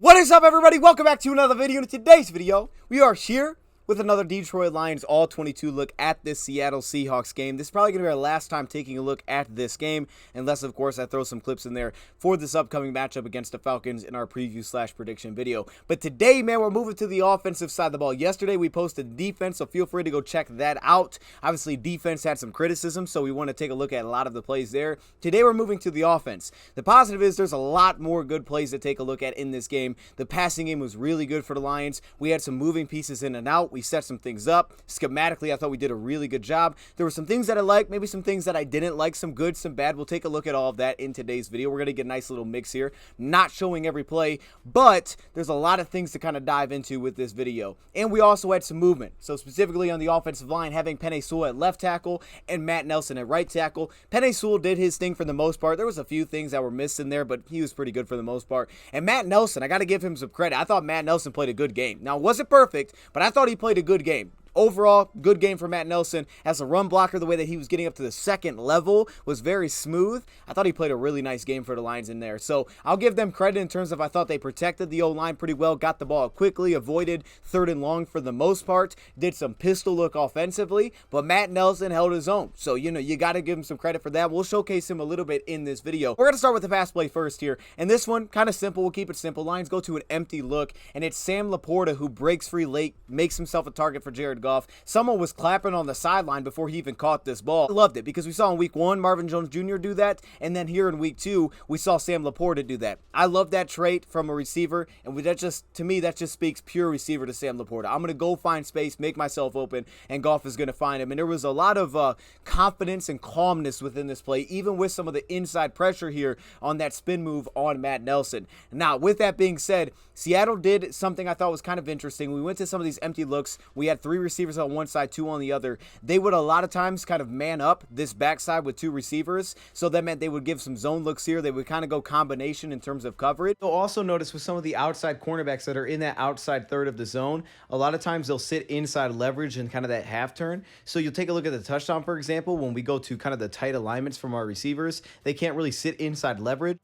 What is up, everybody? Welcome back to another video. In today's video, we are here with another Detroit Lions All-22 look at this Seattle Seahawks game. This is probably going to be our last time taking a look at this game, unless, of course, I throw some clips in there for this upcoming matchup against the Falcons in our preview/prediction video. But today, man, we're moving to the offensive side of the ball. Yesterday, we posted defense, so feel free to go check that out. Obviously, defense had some criticism, so we want to take a look at a lot of the plays there. Today, we're moving to the offense. The positive is there's a lot more good plays to take a look at in this game. The passing game was really good for the Lions. We had some moving pieces in and out. We set some things up. Schematically, I thought we did a really good job. There were some things that I liked, maybe some things that I didn't like, some good, some bad. We'll take a look at all of that in today's video. We're going to get a nice little mix here. Not showing every play, but there's a lot of things to kind of dive into with this video. And we also had some movement. So specifically on the offensive line, having Penei Sewell at left tackle and Matt Nelson at right tackle. Penei Sewell did his thing for the most part. There was a few things that were missing there, but he was pretty good for the most part. And Matt Nelson, I got to give him some credit. I thought Matt Nelson played a good game. Now, it wasn't perfect, but I thought he played a good game. Overall, good game for Matt Nelson. As a run blocker, the way that he was getting up to the second level was very smooth. I thought he played a really nice game for the Lions in there. So I'll give them credit in terms of I thought they protected the O-line pretty well, got the ball quickly, avoided third and long for the most part, did some pistol look offensively, but Matt Nelson held his own. So, you got to give him some credit for that. We'll showcase him a little bit in this video. We're going to start with the pass play first here. And this one, kind of simple. We'll keep it simple. Lions go to an empty look, and it's Sam Laporta who breaks free late, makes himself a target for Jared Goff. Someone was clapping on the sideline before he even caught this ball. I loved it because we saw in week 1 Marvin Jones Jr. do that, and then here in week 2 we saw Sam Laporta do that. I love that trait from a receiver, and to me that just speaks pure receiver to Sam Laporta. I'm going to go find space, make myself open, and Goff is going to find him. And there was a lot of confidence and calmness within this play, even with some of the inside pressure here on that spin move on Matt Nelson. Now, with that being said, Seattle did something I thought was kind of interesting. We went to some of these empty looks. We had 3 receivers on one side, 2 on the other. They would a lot of times kind of man up this backside with 2 receivers. So that meant they would give some zone looks here. They would kind of go combination in terms of coverage. You'll also notice with some of the outside cornerbacks that are in that outside third of the zone, a lot of times they'll sit inside leverage and kind of that half turn. So you'll take a look at the touchdown, for example, when we go to kind of the tight alignments from our receivers, they can't really sit inside leverage.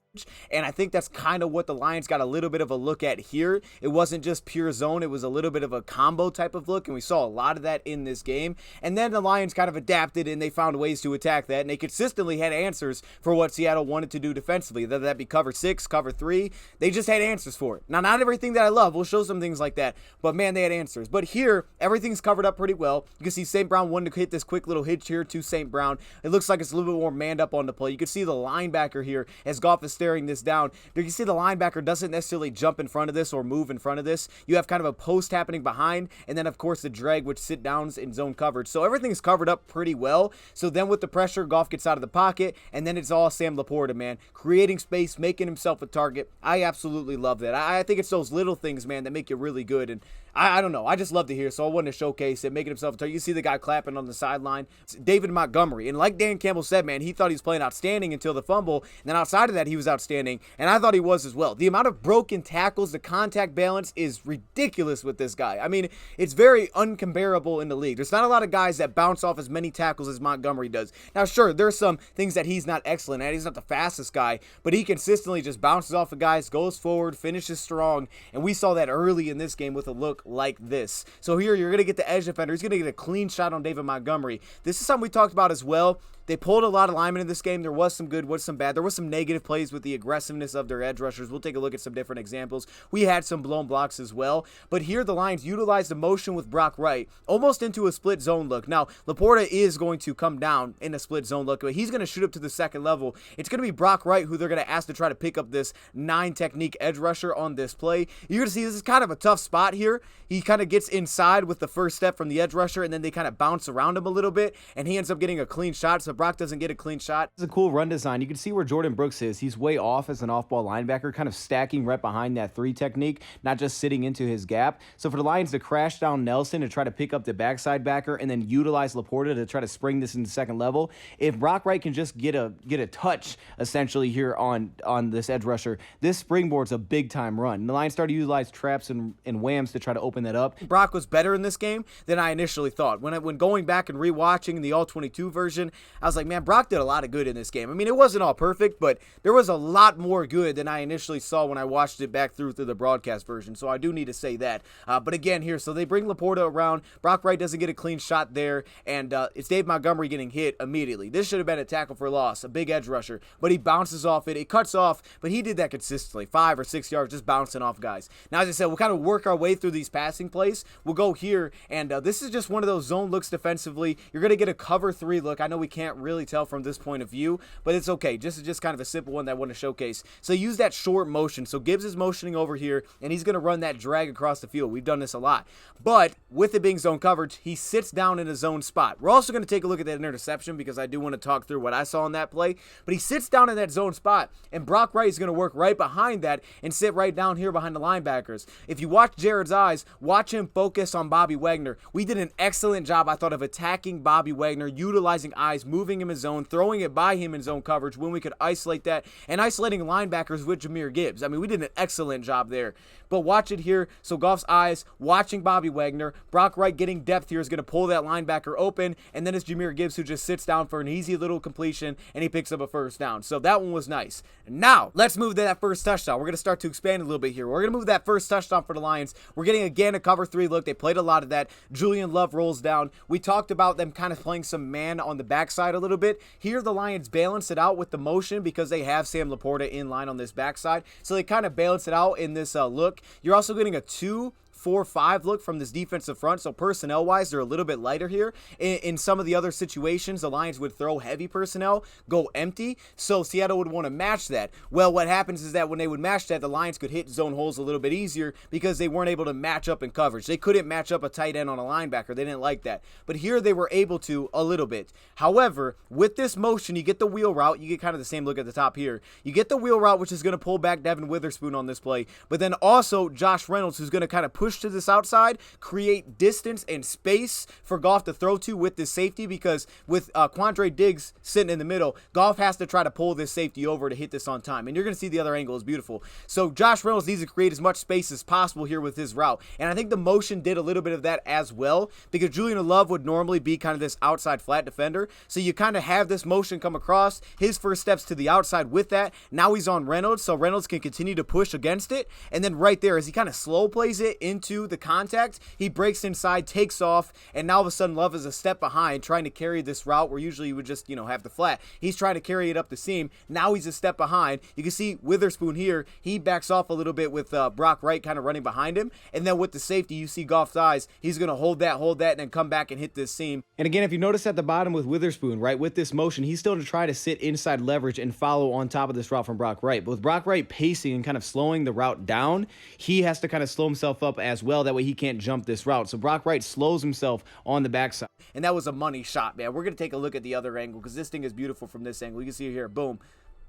And I think that's kind of what the Lions got a little bit of a look at here. It wasn't just pure zone. It was a little bit of a combo type of look, and we saw a lot of that in this game. And then the Lions kind of adapted, and they found ways to attack that, and they consistently had answers for what Seattle wanted to do defensively, whether that be cover 6, cover 3. They just had answers for it. Now, not everything that I love. We'll show some things like that, but man, they had answers. But here, everything's covered up pretty well. You can see St. Brown wanted to hit this quick little hitch here to St. Brown. It looks like it's a little bit more manned up on the play. You can see the linebacker here as Goff is staring this down. You can see the linebacker doesn't necessarily jump in front of this or move in front of this. You have kind of a post happening behind, and then of course the drag, which sit downs in zone coverage. So everything is covered up pretty well. So then with the pressure, Goff gets out of the pocket, and then it's all Sam Laporta, man, creating space, making himself a target. I absolutely love that. I think it's those little things, man, that make you really good. And I don't know. I just love to hear. So I wanted to showcase it, making himself a target. You see the guy clapping on the sideline. It's David Montgomery. And like Dan Campbell said, man, he thought he was playing outstanding until the fumble. And then outside of that, he was outstanding. And I thought he was as well. The amount of broken tackles, the contact balance is ridiculous with this guy. I mean, it's very uncomparable in the league. There's not a lot of guys that bounce off as many tackles as Montgomery does. Now, sure, there's some things that he's not excellent at. He's not the fastest guy, but he consistently just bounces off of guys, goes forward, finishes strong. And we saw that early in this game with a look like this. So here you're going to get the edge defender. He's going to get a clean shot on David Montgomery. This is something we talked about as well. They pulled a lot of linemen in this game. There was some good, was some bad. There was some negative plays with the aggressiveness of their edge rushers. We'll take a look at some different examples. We had some blown blocks as well. But here the Lions utilized the motion with Brock Wright almost into a split zone look. Now, Laporta is going to come down in a split zone look, but he's going to shoot up to the second level. It's going to be Brock Wright who they're going to ask to try to pick up this 9 technique edge rusher on this play. You're going to see this is kind of a tough spot here. He kind of gets inside with the first step from the edge rusher, and then they kind of bounce around him a little bit, and he ends up getting a clean shot. So Brock doesn't get a clean shot. It's a cool run design. You can see where Jordan Brooks is. He's way off as an off-ball linebacker, kind of stacking right behind that 3 technique, not just sitting into his gap. So for the Lions to crash down Nelson to try to pick up the backside backer and then utilize Laporta to try to spring this into second level, if Brock Wright can just get a touch essentially here on this edge rusher, this springboard's a big-time run. And the Lions started to utilize traps and whams to try to open that up. Brock was better in this game than I initially thought. When going back and rewatching the All-22 version, I was like, man, Brock did a lot of good in this game. I mean, it wasn't all perfect, but there was a lot more good than I initially saw when I watched it back through the broadcast version, so I do need to say that. But again, here, so they bring Laporta around. Brock Wright doesn't get a clean shot there, and it's Dave Montgomery getting hit immediately. This should have been a tackle for loss, a big edge rusher, but he bounces off it. It cuts off, but he did that consistently, 5 or 6 yards, just bouncing off guys. Now, as I said, we'll kind of work our way through these passing plays. We'll go here, and this is just one of those zone looks defensively. You're going to get a cover 3 look. I know we can't really tell from this point of view, but it's okay. This is just kind of a simple one that I want to showcase. So use that short motion. So Gibbs is motioning over here, and he's going to run that drag across the field. We've done this a lot. But with it being zone coverage, he sits down in a zone spot. We're also going to take a look at that interception because I do want to talk through what I saw in that play. But he sits down in that zone spot, and Brock Wright is going to work right behind that and sit right down here behind the linebackers. If you watch Jared's eyes, watch him focus on Bobby Wagner. We did an excellent job, I thought, of attacking Bobby Wagner, utilizing eyes, moving him in zone, throwing it by him in zone coverage when we could isolate that, and isolating linebackers with Jahmyr Gibbs. I mean, we did an excellent job there. But watch it here. So Goff's eyes, watching Bobby Wagner. Brock Wright getting depth here is going to pull that linebacker open, and then it's Jahmyr Gibbs who just sits down for an easy little completion, and he picks up a first down. So that one was nice. Now, let's move to that first touchdown. We're going to start to expand a little bit here. We're going to move that first touchdown for the Lions. We're getting, again, a cover 3 look. They played a lot of that. Julian Love rolls down. We talked about them kind of playing some man on the backside a little bit. Here, the Lions balance it out with the motion because they have Sam Laporta in line on this backside. So they kind of balance it out in this look. You're also getting a 2-4-5 look from this defensive front, so personnel-wise, they're a little bit lighter here. In some of the other situations, the Lions would throw heavy personnel, go empty, so Seattle would want to match that. Well, what happens is that when they would match that, the Lions could hit zone holes a little bit easier because they weren't able to match up in coverage. They couldn't match up a tight end on a linebacker. They didn't like that. But here they were able to a little bit. However, with this motion, you get the wheel route. You get kind of the same look at the top here. You get the wheel route, which is going to pull back Devin Witherspoon on this play, but then also Josh Reynolds, who's going to kind of push to this outside, create distance and space for Goff to throw to with this safety, because with Quandre Diggs sitting in the middle, Goff has to try to pull this safety over to hit this on time, and you're going to see the other angle is beautiful. So Josh Reynolds needs to create as much space as possible here with his route, and I think the motion did a little bit of that as well, because Julian Love would normally be kind of this outside flat defender, so you kind of have this motion come across, his first steps to the outside with that, now he's on Reynolds, so Reynolds can continue to push against it, and then right there, as he kind of slow plays it into the contact, he breaks inside, takes off, and now all of a sudden Love is a step behind trying to carry this route where usually you would just, have the flat. He's trying to carry it up the seam. Now he's a step behind. You can see Witherspoon here, he backs off a little bit with Brock Wright kind of running behind him, and then with the safety, you see Goff's eyes. He's going to hold that, and then come back and hit this seam. And again, if you notice at the bottom with Witherspoon, right, with this motion, he's still to try to sit inside leverage and follow on top of this route from Brock Wright. But with Brock Wright pacing and kind of slowing the route down, he has to kind of slow himself up as well. That way he can't jump this route. So Brock Wright slows himself on the backside. And that was a money shot, man. We're going to take a look at the other angle because this thing is beautiful from this angle. You can see it here. Boom.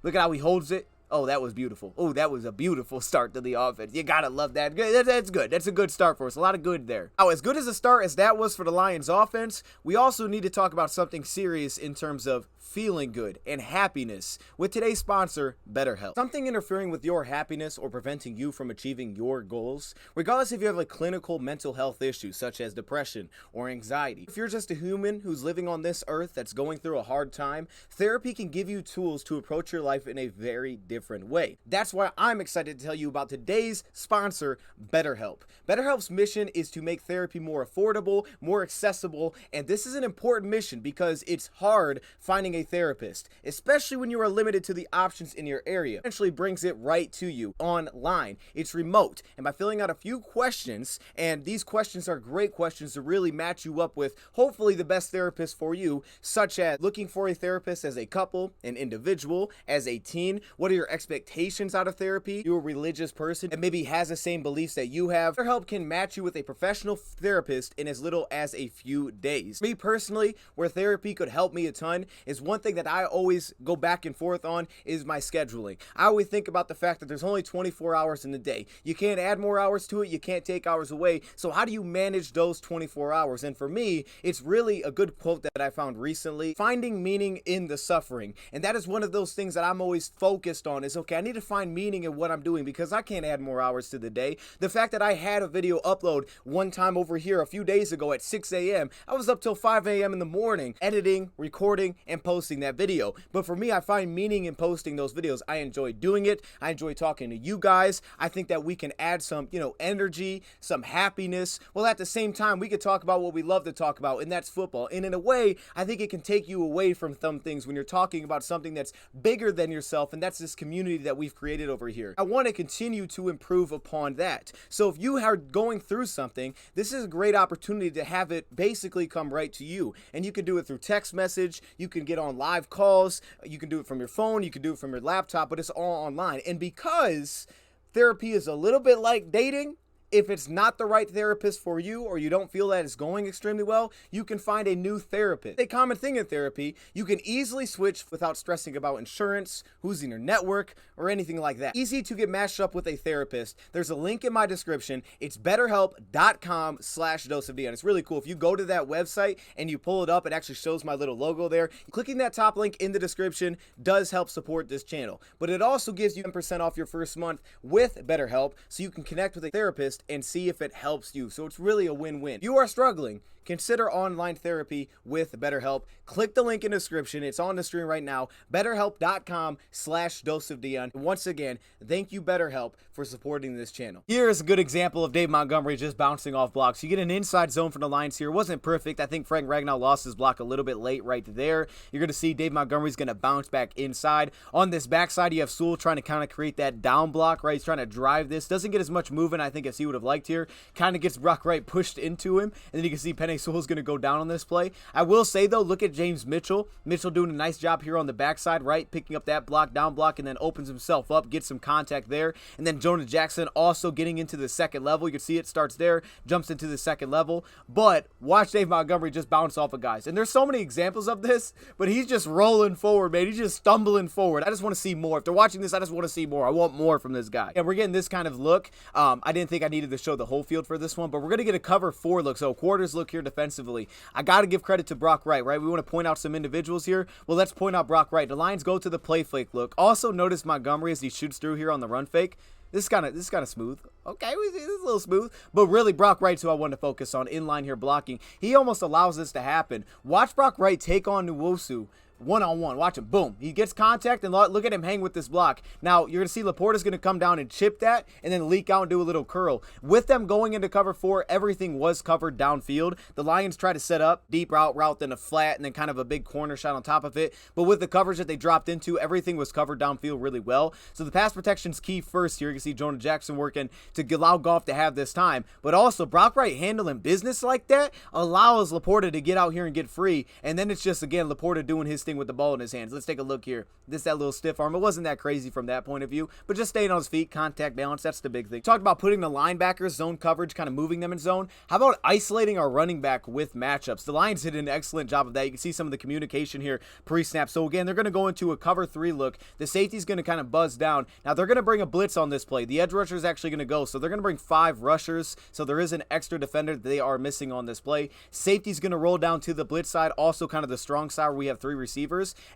Look at how he holds it. Oh, that was beautiful. Oh, that was a beautiful start to the offense. You gotta love that. That's good. That's a good start for us. A lot of good there. Now, as good as a start as that was for the Lions offense, we also need to talk about something serious in terms of feeling good and happiness with today's sponsor, BetterHelp. Something interfering with your happiness or preventing you from achieving your goals, regardless if you have a clinical mental health issue such as depression or anxiety. If you're just a human who's living on this earth that's going through a hard time, therapy can give you tools to approach your life in a very different way. That's why I'm excited to tell you about today's sponsor, BetterHelp. BetterHelp's mission is to make therapy more affordable, more accessible, and this is an important mission because it's hard finding a therapist, especially when you are limited to the options in your area. It essentially brings it right to you online. It's remote, and by filling out a few questions, and these questions are great questions to really match you up with hopefully the best therapist for you, such as looking for a therapist as a couple, an individual, as a teen, what are your expectations out of therapy, you're a religious person and maybe has the same beliefs that you have. BetterHelp can match you with a professional therapist in as little as a few days. Me personally, where therapy could help me a ton is one thing that I always go back and forth on is my scheduling. I always think about the fact that there's only 24 hours in the day. You can't add more hours to it, you can't take hours away, so how do you manage those 24 hours? And for me, it's really a good quote that I found recently, finding meaning in the suffering, and that is one of those things that I'm always focused on on is, okay, I need to find meaning in what I'm doing because I can't add more hours to the day. The fact that I had a video upload one time over here a few days ago at 6 a.m., I was up till 5 a.m. in the morning editing, recording, and posting that video. But for me, I find meaning in posting those videos. I enjoy doing it. I enjoy talking to you guys. I think that we can add some, energy, some happiness. Well, at the same time, we could talk about what we love to talk about, and that's football. And in a way, I think it can take you away from some things when you're talking about something that's bigger than yourself, and that's this community that we've created over here. I want to continue to improve upon that. So if you are going through something, this is a great opportunity to have it basically come right to you. And you can do it through text message, you can get on live calls, you can do it from your phone, you can do it from your laptop, but it's all online. And because therapy is a little bit like dating, if it's not the right therapist for you, or you don't feel that it's going extremely well, you can find a new therapist. A common thing in therapy, you can easily switch without stressing about insurance, who's in your network, or anything like that. Easy to get matched up with a therapist. There's a link in my description. It's betterhelp.com/DoseOfDion. It's really cool. If you go to that website and you pull it up, it actually shows my little logo there. Clicking that top link in the description does help support this channel. But it also gives you 10% off your first month with BetterHelp, so you can connect with a therapist and see if it helps you. So it's really a win-win. You are struggling, consider online therapy with BetterHelp. Click the link in the description. It's on the screen right now. BetterHelp.com/DoseOfDion. Once again, thank you, BetterHelp, for supporting this channel. Here's a good example of Dave Montgomery just bouncing off blocks. You get an inside zone from the Lions here. It wasn't perfect. I think Frank Ragnow lost his block a little bit late right there. You're going to see Dave Montgomery's going to bounce back inside. On this backside, you have Sewell trying to kind of create that down block, right? He's trying to drive this. Doesn't get as much movement, I think, as he would have liked here. Kind of gets Brock Wright pushed into him, and then you can see Penei Sewell's going to go down on this play. I will say, though, look at James Mitchell. Mitchell doing a nice job here on the backside, right? Picking up that block, down block, and then opens himself up, gets some contact there. And then Jonah Jackson also getting into the second level. You can see it starts there, jumps into the second level. But watch Dave Montgomery just bounce off of guys. And there's so many examples of this, but he's just rolling forward, man. He's just stumbling forward. I just want to see more. If they're watching this, I just want to see more. I want more from this guy. And we're getting this kind of look. I didn't think I needed to show the whole field for this one, but we're going to get a cover 4 look. So quarters look here defensively. I got to give credit to Brock Wright, right? We want to point out some individuals here. Well, let's point out Brock Wright. The Lions go to the play fake look. Also notice Montgomery as he shoots through here on the run fake. This is kind of smooth. Okay, this is a little smooth. But really, Brock Wright's who I want to focus on in line here blocking. He almost allows this to happen. Watch Brock Wright take on Nwosu one-on-one. Watch him. Boom. He gets contact, and look at him hang with this block. Now, you're going to see Laporta's going to come down and chip that and then leak out and do a little curl. With them going into cover 4, everything was covered downfield. The Lions try to set up deep route, then a flat, and then kind of a big corner shot on top of it. But with the coverage that they dropped into, everything was covered downfield really well. So the pass protection's key first here. You can see Jonah Jackson working to allow Goff to have this time. But also, Brock Wright handling business like that allows Laporta to get out here and get free. And then it's just, again, Laporta doing his thing with the ball in his hands. Let's take a look here. That little stiff arm. It wasn't that crazy from that point of view, but just staying on his feet, contact balance, that's the big thing. Talked about putting the linebackers, zone coverage, kind of moving them in zone. How about isolating our running back with matchups? The Lions did an excellent job of that. You can see some of the communication here pre-snap. So again, they're going to go into a cover 3 look. The safety's going to kind of buzz down. Now they're going to bring a blitz on this play. The edge rusher is actually going to go. So they're going to bring 5 rushers. So there is an extra defender that they are missing on this play. Safety's going to roll down to the blitz side, also kind of the strong side where we have 3 receivers.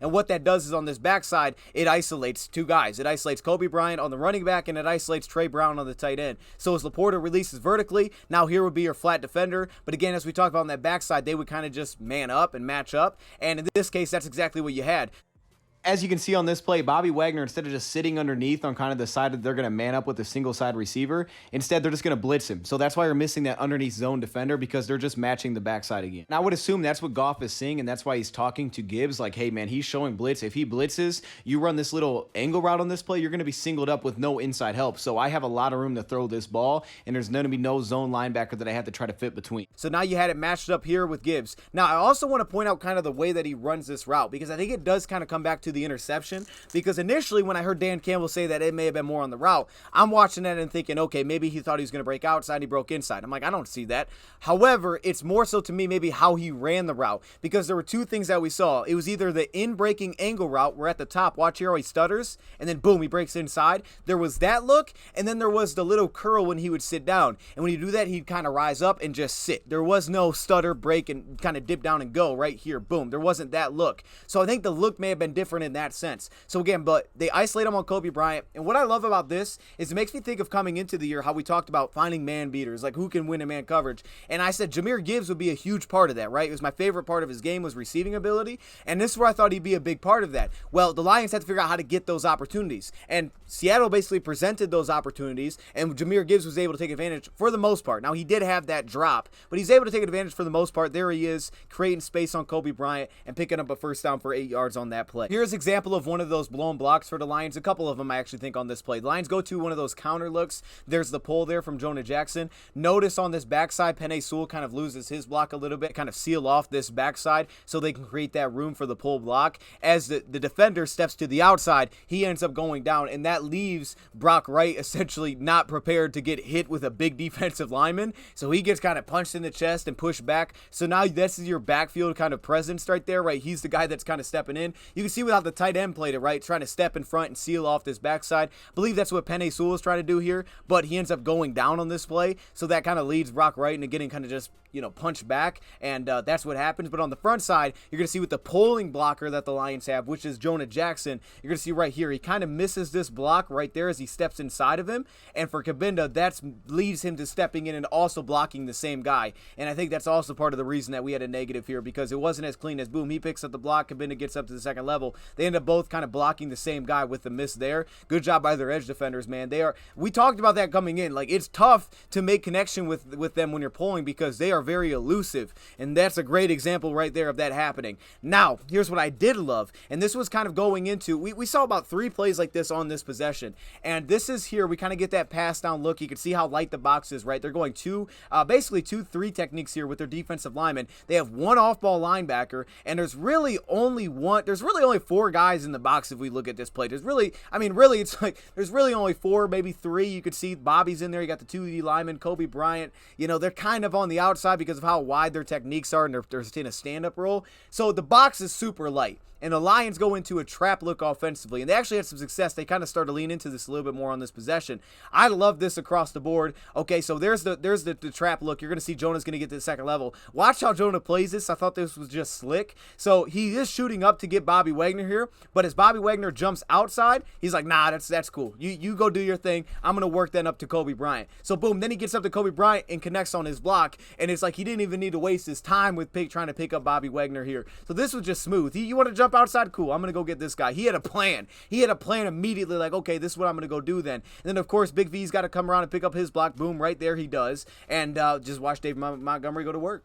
And what that does is on this backside, it isolates 2 guys. It isolates Kobe Bryant on the running back, and it isolates Trey Brown on the tight end. So as Laporta releases vertically, now here would be your flat defender. But again, as we talked about on that backside, they would kind of just man up and match up. And in this case, that's exactly what you had. As you can see on this play, Bobby Wagner, instead of just sitting underneath on kind of the side that they're going to man up with a single side receiver, instead they're just going to blitz him. So that's why you're missing that underneath zone defender, because they're just matching the backside again. And I would assume that's what Goff is seeing, and that's why he's talking to Gibbs like, hey man, he's showing blitz. If he blitzes, you run this little angle route on this play, you're going to be singled up with no inside help. So I have a lot of room to throw this ball, and there's going to be no zone linebacker that I have to try to fit between. So now you had it matched up here with Gibbs. Now I also want to point out kind of the way that he runs this route, because I think it does kind of come back to the interception. Because initially when I heard Dan Campbell say that it may have been more on the route, I'm watching that and thinking, okay, maybe he thought he was going to break outside and he broke inside. I'm like, I don't see that. However, it's more so to me maybe how he ran the route, because there were 2 things that we saw. It was either the in-breaking angle route where at the top, watch here how he stutters, and then boom, he breaks inside. There was that look, and then there was the little curl when he would sit down. And when you do that, he'd kind of rise up and just sit. There was no stutter, break, and kind of dip down and go right here. Boom. There wasn't that look. So I think the look may have been different different in that sense. So again, but they isolate him on Kobe Bryant. And what I love about this is it makes me think of coming into the year how we talked about finding man beaters, like who can win in man coverage. And I said Jahmyr Gibbs would be a huge part of that, right? It was my favorite part of his game was receiving ability. And this is where I thought he'd be a big part of that. Well, the Lions had to figure out how to get those opportunities. And Seattle basically presented those opportunities, and Jahmyr Gibbs was able to take advantage for the most part. Now, he did have that drop, but he's able to take advantage for the most part. There he is, creating space on Kobe Bryant and picking up a first down for 8 yards on that play. Here's an example of one of those blown blocks for the Lions. A couple of them, I actually think, on this play. The Lions go to one of those counter looks. There's the pull there from Jonah Jackson. Notice on this backside, Penei Sewell kind of loses his block a little bit, kind of seal off this backside so they can create that room for the pull block. As the defender steps to the outside, he ends up going down, and that leaves Brock Wright essentially not prepared to get hit with a big defensive lineman. So he gets kind of punched in the chest and pushed back. So now this is your backfield kind of presence right there, right? He's the guy that's kind of stepping in. You can see without the tight end played it, right? Trying to step in front and seal off this backside. I believe that's what Penei Sewell is trying to do here, but he ends up going down on this play. So that kind of leads Brock Wright into getting kind of just, punched back, and that's what happens. But on the front side, you're going to see with the pulling blocker that the Lions have, which is Jonah Jackson, you're going to see right here, he kind of misses this block right there as he steps inside of him, and for Cabinda, that leads him to stepping in and also blocking the same guy, and I think that's also part of the reason that we had a negative here, because it wasn't as clean as boom, he picks up the block, Cabinda gets up to the second level, they end up both kind of blocking the same guy with the miss there. Good job by their edge defenders, man. We talked about that coming in, like it's tough to make connection with them when you're pulling because they are very elusive, and that's a great example right there of that happening. Now, here's what I did love, and this was kind of going into, we saw about 3 plays like this on this possession, and this is here, we kind of get that pass down look. You can see how light the box is, right? They're going basically 2-3 techniques here with their defensive linemen. They have one off-ball linebacker, and there's really only 4 guys in the box if we look at this play. There's really, it's like, there's really only 4, maybe 3. You could see Bobby's in there. You got the 2 D linemen, Kobe Bryant. They're kind of on the outside because of how wide their techniques are, and they're in a stand-up role. So the box is super light, and the Lions go into a trap look offensively, and they actually had some success. They kind of started to lean into this a little bit more on this possession. I love this across the board. Okay, so there's the trap look. You're going to see Jonah's going to get to the second level. Watch how Jonah plays this. I thought this was just slick. So he is shooting up to get Bobby Wagner here, but as Bobby Wagner jumps outside, he's like, nah, that's cool. You go do your thing. I'm going to work then up to Kobe Bryant. So boom, then he gets up to Kobe Bryant and connects on his block, and it's like he didn't even need to waste his time with trying to pick up Bobby Wagner here. So this was just smooth. You want to jump outside? Cool. I'm going to go get this guy. He had a plan. He had a plan immediately, like, okay, this is what I'm going to go do then. And then, of course, Big V's got to come around and pick up his block. Boom, right there he does. And just watch Dave Montgomery go to work.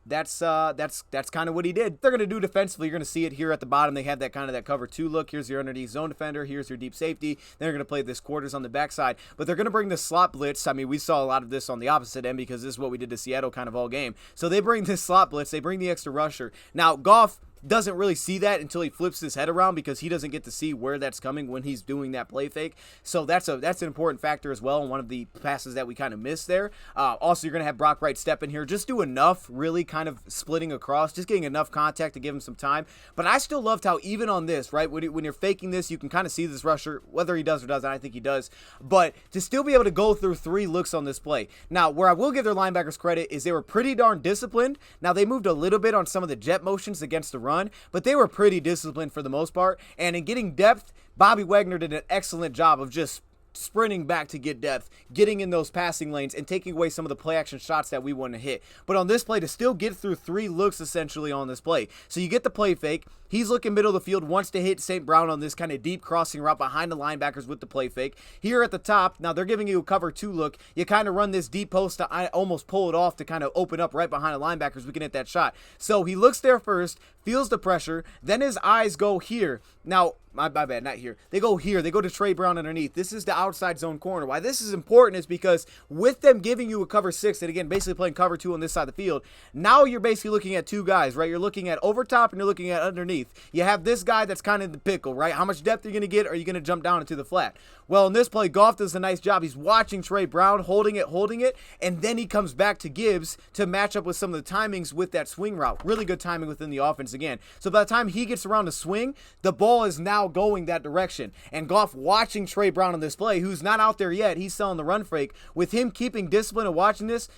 That's kind of what he did. They're going to do defensively. You're going to see it here at the bottom. They have that kind of that cover 2 look. Here's your underneath zone defender. Here's your deep safety. They're going to play this quarters on the backside, but they're going to bring the slot blitz. I mean, we saw a lot of this on the opposite end because this is what we did to Seattle kind of all game. So they bring this slot blitz. They bring the extra rusher. Now, Goff doesn't really see that until he flips his head around because he doesn't get to see where that's coming when he's doing that play fake. So that's an important factor as well, and one of the passes that we kind of missed there. Also, you're going to have Brock Wright step in here, just do enough, really kind of splitting across, just getting enough contact to give him some time. But I still loved how even on this, right, when you're faking this, you can kind of see this rusher, whether he does or doesn't, I think he does, but to still be able to go through 3 looks on this play. Now, where I will give their linebackers credit is they were pretty darn disciplined. Now, they moved a little bit on some of the jet motions against the run, but they were pretty disciplined for the most part, and in getting depth, Bobby Wagner did an excellent job of just sprinting back to get depth, getting in those passing lanes, and taking away some of the play action shots that we want to hit. But on this play, to still get through 3 looks essentially on this play. So you get the play fake. He's looking middle of the field, wants to hit St. Brown on this kind of deep crossing route behind the linebackers with the play fake. Here at the top, now they're giving you a cover 2 look. You kind of run this deep post to almost pull it off to kind of open up right behind the linebackers. We can hit that shot. So he looks there first, feels the pressure, then his eyes go here. Now, my bad, not here. They go here. They go to Trey Brown underneath. This is the outside zone corner. Why this is important is because with them giving you a cover 6, and again, basically playing cover 2 on this side of the field, now you're basically looking at 2 guys, right? You're looking at over top and you're looking at underneath. You have this guy that's kind of the pickle, right? How much depth are you going to get? Or are you going to jump down into the flat? Well, in this play, Goff does a nice job. He's watching Trey Brown, holding it, and then he comes back to Gibbs to match up with some of the timings with that swing route. Really good timing within the offense again. So by the time he gets around to swing, the ball is now going that direction. And Goff watching Trey Brown on this play, who's not out there yet, he's selling the run fake. With him keeping discipline and watching this,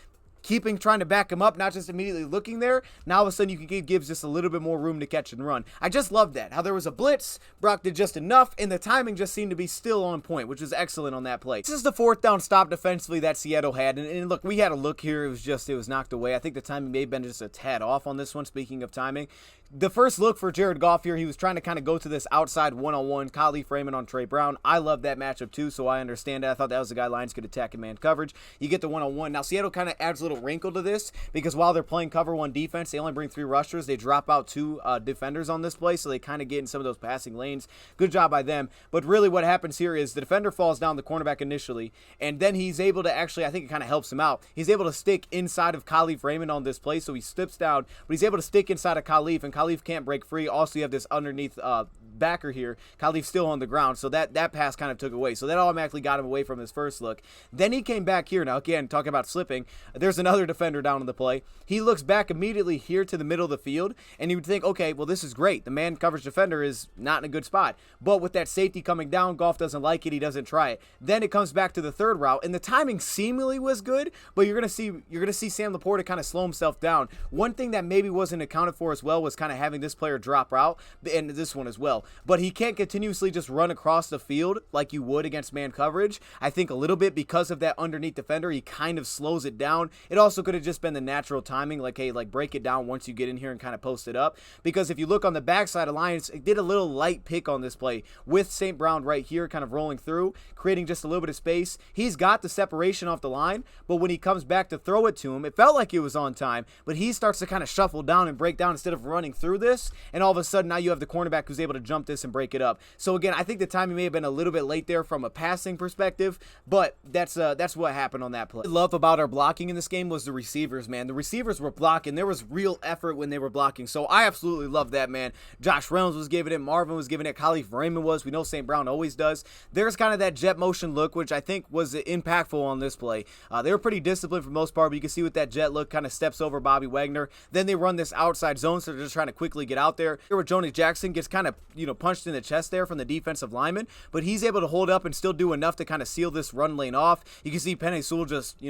trying to back him up, not just immediately looking there. Now all of a sudden you can give Gibbs just a little bit more room to catch and run. I just love that. How there was a blitz, Brock did just enough, and the timing just seemed to be still on point, which was excellent on that play. This is the 4th down stop defensively that Seattle had, and look, we had a look here. It was knocked away. I think the timing may have been just a tad off on this one, speaking of timing. The first look for Jared Goff here, he was trying to kind of go to this outside one-on-one, Khalif Raymond on Trey Brown. I love that matchup too, so I understand it. I thought that was the guy Lions could attack in man coverage. You get the one-on-one. Now, Seattle kind of adds a little wrinkle to this because while they're playing cover 1 defense, they only bring 3 rushers. They drop out 2 defenders on this play, so they kind of get in some of those passing lanes. Good job by them. But really what happens here is the defender falls down the cornerback initially, and then he's able to actually, I think it kind of helps him out. He's able to stick inside of Khalif Raymond on this play, so he steps down, but he's able to stick inside of Khalif, and Khalif can't break free. Also, you have this underneath backer here. Khalif's still on the ground, so that pass kind of took away. So that automatically got him away from his first look. Then he came back here. Now, again, talking about slipping, there's another defender down on the play. He looks back immediately here to the middle of the field, and you would think, okay, well, this is great. The man coverage defender is not in a good spot. But with that safety coming down, Goff doesn't like it. He doesn't try it. Then it comes back to the 3rd route, and the timing seemingly was good, but you're gonna see Sam Laporta kind of slow himself down. One thing that maybe wasn't accounted for as well was kind of having this player drop route, and this one as well. But he can't continuously just run across the field like you would against man coverage. I think a little bit because of that underneath defender, he kind of slows it down. It also could have just been the natural timing, like, hey, like break it down once you get in here and kind of post it up. Because if you look on the backside of Lions, it did a little light pick on this play with St. Brown right here kind of rolling through, creating just a little bit of space. He's got the separation off the line, but when he comes back to throw it to him, it felt like it was on time, but he starts to kind of shuffle down and break down instead of running through this, and all of a sudden now you have the cornerback who's able to jump this and break it up. So again, I think the timing may have been a little bit late there from a passing perspective, but that's what happened on that play. What I love about our blocking in this game was the receivers, man. The receivers were blocking. There was real effort when they were blocking, so I absolutely love that, man. Josh Reynolds was giving it, Marvin was giving it, Khalif Raymond was. We know St. Brown always does. There's kind of that jet motion look, which I think was impactful on this play. They were pretty disciplined for the most part, but you can see with that jet look, kind of steps over Bobby Wagner. Then they run this outside zone, so they're just trying to quickly get out there. Here where Jonas Jackson gets kind of, punched in the chest there from the defensive lineman, but he's able to hold up and still do enough to kind of seal this run lane off. You can see Penei Sewell just,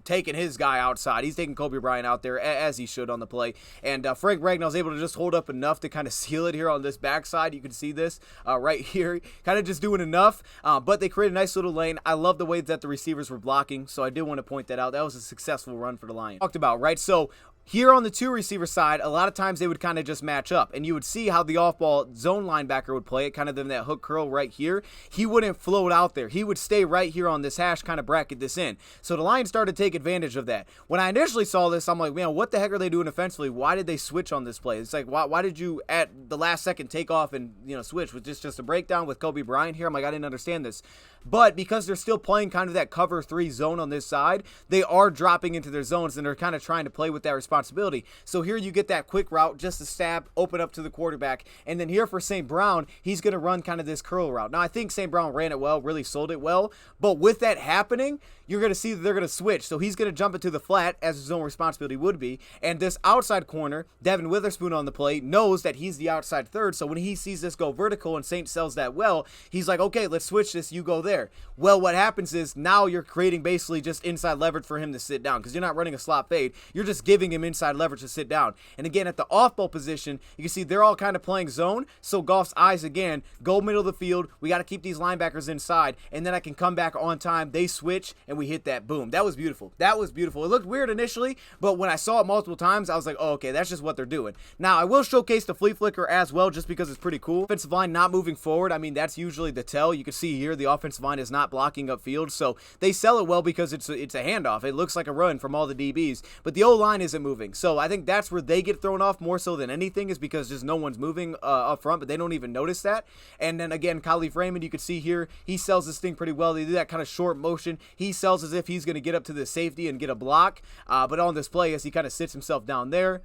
taking his guy outside. He's taking Kobe Bryant out there as he should on the play. And Frank Ragnall's able to just hold up enough to kind of seal it here on this backside. You can see this right here. Kind of just doing enough, but they create a nice little lane. I love the way that the receivers were blocking, so I did want to point that out. That was a successful run for the Lions. Talked about, right? So here on the 2 receiver side, a lot of times they would kind of just match up, and you would see how the off-ball zone linebacker would play it, kind of in that hook curl right here. He wouldn't float out there. He would stay right here on this hash, kind of bracket this in. So the Lions started to take advantage of that. When I initially saw this, I'm like, man, what the heck are they doing offensively? Why did they switch on this play? It's like, why did you at the last second take off and switch? Was this just a breakdown with Kobe Bryant here? I'm like, I didn't understand this. But because they're still playing kind of that cover 3 zone on this side, they are dropping into their zones, and they're kind of trying to play with that responsibility. So here you get that quick route, just a stab, open up to the quarterback. And then here for St. Brown, he's going to run kind of this curl route. Now, I think St. Brown ran it well, really sold it well. But with that happening, you're going to see that they're going to switch. So he's going to jump into the flat, as his own responsibility would be. And this outside corner, Devin Witherspoon on the play, knows that he's the outside third. So when he sees this go vertical and Saint sells that well, he's like, okay, let's switch this. You go there. Well, what happens is now you're creating basically just inside leverage for him to sit down, because you're not running a slot fade. You're just giving him inside leverage to sit down. And again, at the off-ball position, you can see they're all kind of playing zone. So Goff's eyes, again, go middle of the field. We got to keep these linebackers inside. And then I can come back on time. They switch, and we hit that. Boom. That was beautiful. That was beautiful. It looked weird initially, but when I saw it multiple times, I was like, oh, okay, that's just what they're doing. Now, I will showcase the flea flicker as well, just because it's pretty cool. Offensive line not moving forward. I mean, that's usually the tell. You can see here the offensive line is not blocking upfield, so they sell it well because it's a handoff. It looks like a run from all the DBs, but the O-line isn't moving. So I think that's where they get thrown off more so than anything, is because just no one's moving up front, but they don't even notice that. And then again, Khalif Raymond, you can see here, he sells this thing pretty well. They do that kind of short motion. He sells as if he's going to get up to the safety and get a block, but on this play, as he kind of sits himself down there,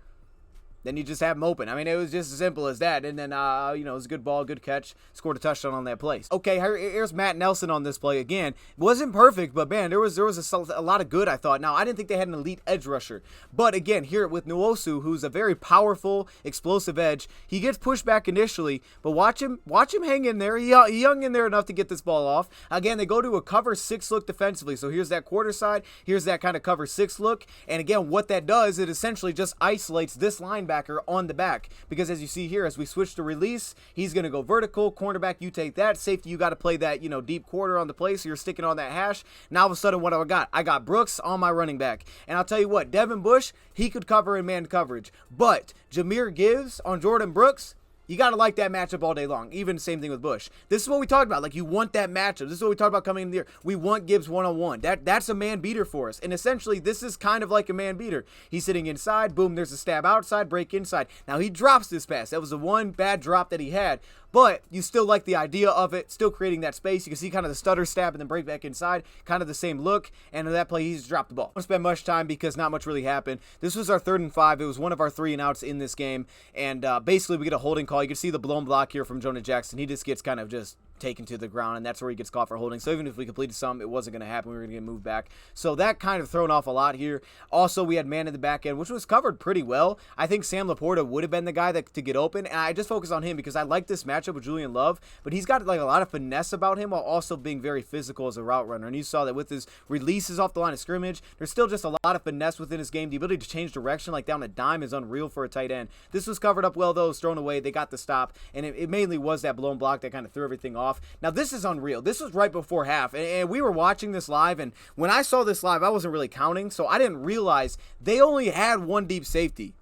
Then you just have him open. I mean, it was just as simple as that. And then, you know, it was a good ball, good catch, scored a touchdown on that play. Okay, here's Matt Nelson on this play again. Wasn't perfect, but man, there was a lot of good, I thought. Now, I didn't think they had an elite edge rusher. But again, here with Nwosu, who's a very powerful, explosive edge, he gets pushed back initially, but watch him hang in there. He hung in there enough to get this ball off. Again, they go to a cover 6 look defensively. So here's that quarter side, here's that kind of cover 6 look. And again, what that does, it essentially just isolates this linebacker on the back, because as you see here, as we switch to release, he's going to go vertical. Cornerback, you take that. Safety, you got to play that, you know, deep quarter on the play, so you're sticking on that hash. Now all of a sudden, what do I got? I got Brooks on my running back, and I'll tell you what, Devin Bush, he could cover in man coverage, but Jahmyr Gibbs on Jordan Brooks, you got to like that matchup all day long. Even the same thing with Bush. This is what we talked about. Like, you want that matchup. This is what we talked about coming in the year. We want Gibbs one-on-one. That's a man beater for us. And essentially, this is kind of like a man beater. He's sitting inside. Boom, there's a stab outside, break inside. Now, he drops this pass. That was the one bad drop that he had. But you still like the idea of it, still creating that space. You can see kind of the stutter stab and then break back inside, kind of the same look. And in that play, he's dropped the ball. I don't spend much time because not much really happened. This was our 3rd and 5. It was one of our 3 and outs in this game. And basically, we get a holding call. You can see the blown block here from Jonah Jackson. He just gets kind of just taken to the ground, and that's where he gets caught for holding. So even if we completed some, it wasn't going to happen. We were going to get moved back. So that kind of thrown off a lot here. Also, we had man in the back end, which was covered pretty well. I think Sam Laporta would have been the guy to get open, and I just focus on him because I like this matchup with Julian Love, but he's got like a lot of finesse about him while also being very physical as a route runner. And you saw that with his releases off the line of scrimmage, there's still just a lot of finesse within his game. The ability to change direction like down a dime is unreal for a tight end. This was covered up well, though. It was thrown away. They got the stop, and it mainly was that blown block that kind of threw everything off. Now, this is unreal. This was right before half, and we were watching this live, and when I saw this live, I wasn't really counting, so I didn't realize they only had one deep safety.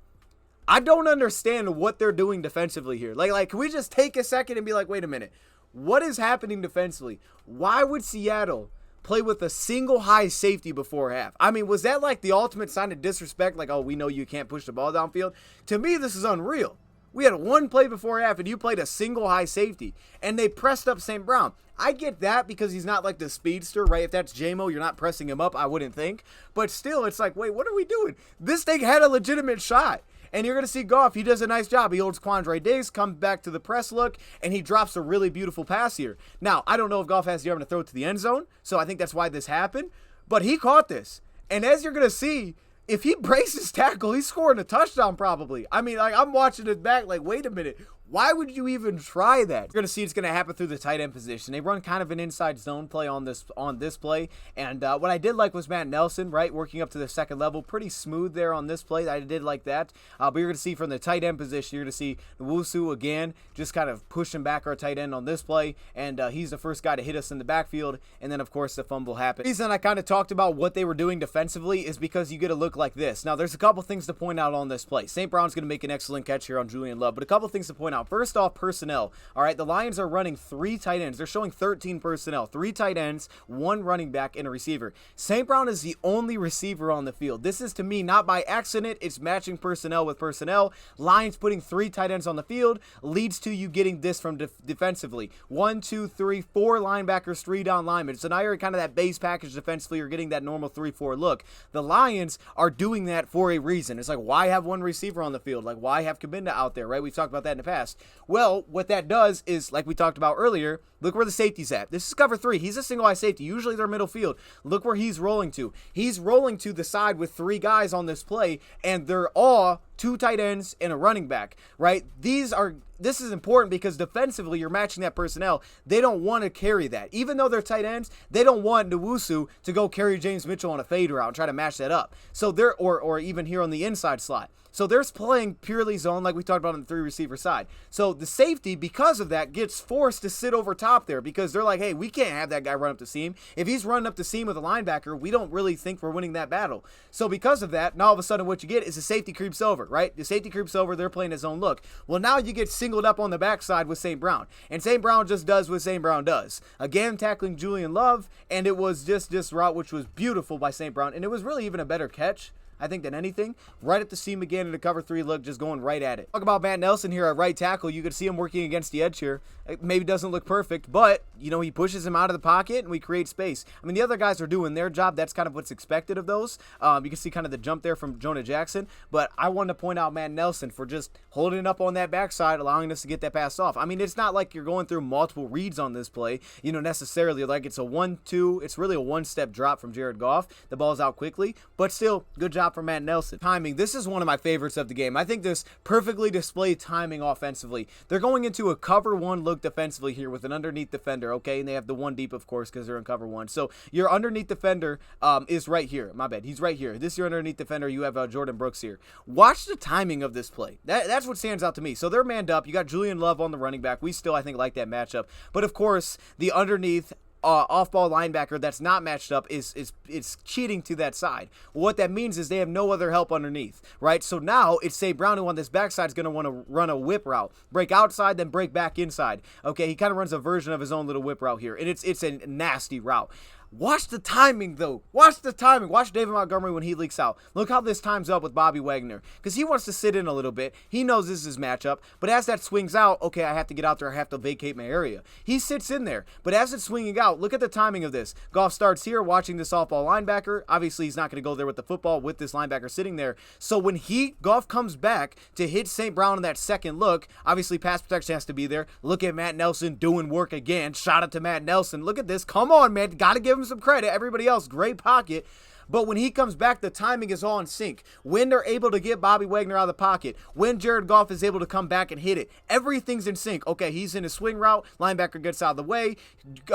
I don't understand what they're doing defensively here. Like, can we just take a second and be like, wait a minute, what is happening defensively? Why would Seattle play with a single high safety before half? I mean, was that like the ultimate sign of disrespect? Like, oh, we know you can't push the ball downfield? To me, this is unreal. We had one play before half, and you played a single high safety, and they pressed up St. Brown. I get that because he's not like the speedster, right? If that's JMO, you're not pressing him up, I wouldn't think. But still, it's like, wait, what are we doing? This thing had a legitimate shot. And you're going to see Goff. He does a nice job. He holds Quandre Diggs, comes back to the press look, and he drops a really beautiful pass here. Now, I don't know if Goff has the arm to throw it to the end zone, so I think that's why this happened. But he caught this. And as you're going to see, if he breaks his tackle, he's scoring a touchdown probably. I mean, like, I'm watching it back like, wait a minute. Why would you even try that? You're going to see it's going to happen through the tight end position. They run kind of an inside zone play on this play. And what I did like was Matt Nelson, right, working up to the second level. Pretty smooth there on this play. I did like that. But you're going to see from the tight end position, you're going to see Nwosu again, just kind of pushing back our tight end on this play. And he's the first guy to hit us in the backfield. And then, of course, the fumble happened. The reason I kind of talked about what they were doing defensively is because you get a look like this. Now, there's a couple things to point out on this play. St. Brown's going to make an excellent catch here on Julian Love. But a couple things to point out. First off, personnel. All right, the Lions are running 3 tight ends. They're showing 13 personnel, 3 tight ends, 1 running back, and a receiver. St. Brown is the only receiver on the field. This is, to me, not by accident. It's matching personnel with personnel. Lions putting 3 tight ends on the field leads to you getting this from defensively. 1, 2, 3, 4 linebackers, 3 down linemen. So now you're kind of that base package defensively. You're getting that normal 3-4 look. The Lions are doing that for a reason. It's like, why have 1 receiver on the field? Like, why have Kabinda out there, right? We've talked about that in the past. Well, what that does is, like we talked about earlier, look where the safety's at. This is cover 3. He's a single high safety. Usually they're middle field. Look where he's rolling to. He's rolling to the side with 3 guys on this play, and they're all 2 tight ends and a running back, right? This is important because defensively you're matching that personnel. They don't want to carry that. Even though they're tight ends, they don't want Nwosu to go carry James Mitchell on a fade route and try to match that up. So they're, or even here on the inside slot. So they're playing purely zone like we talked about on the 3 receiver side. So the safety, because of that, gets forced to sit over top there because they're like, hey, we can't have that guy run up the seam. If he's running up the seam with a linebacker, we don't really think we're winning that battle. So because of that, now all of a sudden what you get is the safety creeps over, right? The safety creeps over, they're playing his own look. Well, now you get singled up on the backside with St. Brown. And St. Brown just does what St. Brown does. Again, tackling Julian Love, and it was just this route which was beautiful by St. Brown, and it was really even a better catch. I think, than anything. Right at the seam again in a cover 3 look, just going right at it. Talk about Matt Nelson here at right tackle. You can see him working against the edge here. It maybe doesn't look perfect, but, you know, he pushes him out of the pocket and we create space. I mean, the other guys are doing their job. That's kind of what's expected of those. You can see kind of the jump there from Jonah Jackson, but I wanted to point out Matt Nelson for just holding it up on that backside, allowing us to get that pass off. I mean, it's not like you're going through multiple reads on this play, you know, necessarily. Like, it's a 1-2. It's really a one-step drop from Jared Goff. The ball's out quickly, but still, good job from Matt Nelson. Timing. This is one of my favorites of the game. I think this perfectly displayed timing offensively. They're going into a cover 1 look defensively here with an underneath defender, okay? And they have the 1 deep, of course, because they're in cover 1. So your underneath defender is right here. My bad. He's right here. This is your underneath defender. You have Jordan Brooks here. Watch the timing of this play. That's what stands out to me. So they're manned up. You got Julian Love on the running back. We still, I think, like that matchup. But, of course, the underneath off-ball linebacker that's not matched up is cheating to that side. What that means is they have no other help underneath, right? So now it's St. Brown who on this backside is going to want to run a whip route. Break outside, then break back inside. Okay, he kind of runs a version of his own little whip route here, and it's a nasty route. Watch the timing, though. Watch the timing. Watch David Montgomery when he leaks out. Look how this times up with Bobby Wagner, because he wants to sit in a little bit. He knows this is his matchup, but as that swings out, okay, I have to get out there. I have to vacate my area. He sits in there, but as it's swinging out, look at the timing of this. Goff starts here watching this off-ball linebacker. Obviously, he's not going to go there with the football with this linebacker sitting there. So when Goff comes back to hit St. Brown in that second look, obviously pass protection has to be there. Look at Matt Nelson doing work again. Shout out to Matt Nelson. Look at this. Come on, man. Got to give him some credit. Everybody else, great pocket. But when he comes back, the timing is all in sync. When they're able to get Bobby Wagner out of the pocket, when Jared Goff is able to come back and hit it, everything's in sync. Okay, he's in a swing route. Linebacker gets out of the way.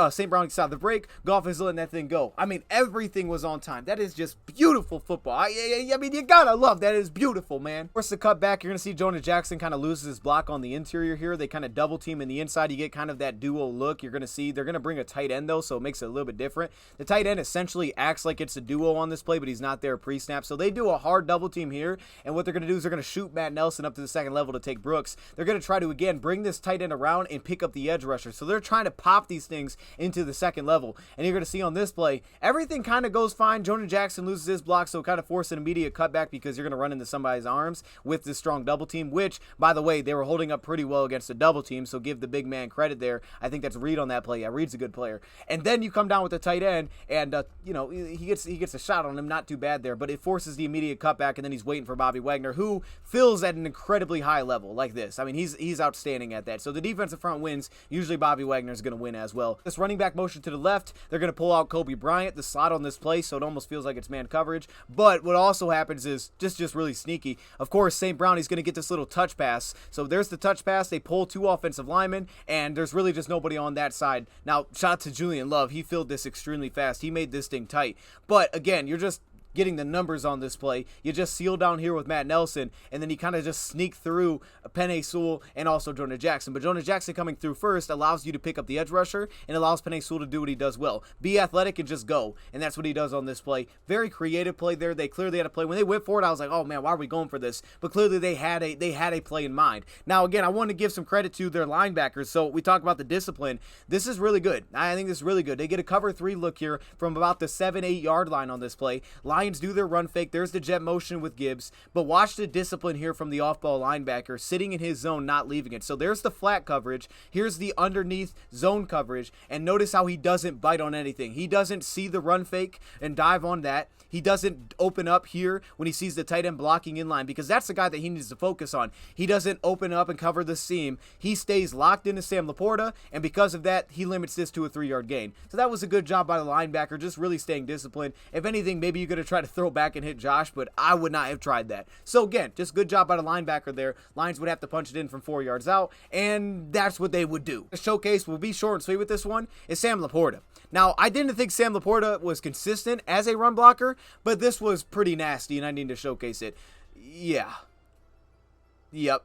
St. Brown gets out of the break. Goff is letting that thing go. I mean, everything was on time. That is just beautiful football. I mean, you gotta love that. It is beautiful, man. Of course, the cutback, you're going to see Jonah Jackson kind of loses his block on the interior here. They kind of double team in the inside. You get kind of that duo look. You're going to see they're going to bring a tight end, though, so it makes it a little bit different. The tight end essentially acts like it's a duo on this play, but he's not there pre-snap. So they do a hard double team here, and what they're going to do is they're going to shoot Matt Nelson up to the second level to take Brooks. They're going to try to, again, bring this tight end around and pick up the edge rusher. So they're trying to pop these things into the second level, and you're going to see on this play, everything kind of goes fine. Jonah Jackson loses his block, so kind of force an immediate cutback because you're going to run into somebody's arms with this strong double team, which, by the way, they were holding up pretty well against a double team, so give the big man credit there. I think that's Reed on that play. Yeah, Reed's a good player. And then you come down with the tight end, and, you know, he gets a shot on him, not too bad there, but it forces the immediate cutback, and then he's waiting for Bobby Wagner, who fills at an incredibly high level like this. I mean, he's outstanding at that. So the defensive front wins. Usually Bobby Wagner is going to win as well. This running back motion to the left, they're going to pull out Kobe Bryant, the slot on this play, so it almost feels like it's man coverage. But what also happens is just really sneaky. Of course, St. Brown, he's going to get this little touch pass. So there's the touch pass. They pull 2 offensive linemen, and there's really just nobody on that side. Now, shout out to Julian Love. He filled this extremely fast. He made this thing tight. But again, you're just getting the numbers on this play. You just seal down here with Matt Nelson, and then he kind of just sneak through Penei Sewell and also Jonah Jackson. But Jonah Jackson coming through first allows you to pick up the edge rusher and allows Penei Sewell to do what he does well. Be athletic and just go, and that's what he does on this play. Very creative play there. They clearly had a play. When they went for it, I was like, oh man, why are we going for this? But clearly they had a play in mind. Now again, I want to give some credit to their linebackers. So we talk about the discipline. This is really good. I think this is really good. They get a cover 3 look here from about the 7-8 yard line on this play. Lions do their run fake. There's the jet motion with Gibbs, but watch the discipline here from the off-ball linebacker sitting in his zone, not leaving it. So there's the flat coverage. Here's the underneath zone coverage, and notice how he doesn't bite on anything. He doesn't see the run fake and dive on that. He doesn't open up here when he sees the tight end blocking in line, because that's the guy that he needs to focus on. He doesn't open up and cover the seam. He stays locked into Sam Laporta, and because of that, he limits this to a 3-yard gain. So that was a good job by the linebacker, just really staying disciplined. If anything, maybe you could have tried to throw back and hit Josh, but I would not have tried that. So again, just good job by the linebacker there. Lions would have to punch it in from 4 yards out, and that's what they would do. The showcase will be short and sweet with this one is Sam Laporta. Now, I didn't think Sam Laporta was consistent as a run blocker, but this was pretty nasty, and I need to showcase it. Yeah. Yep.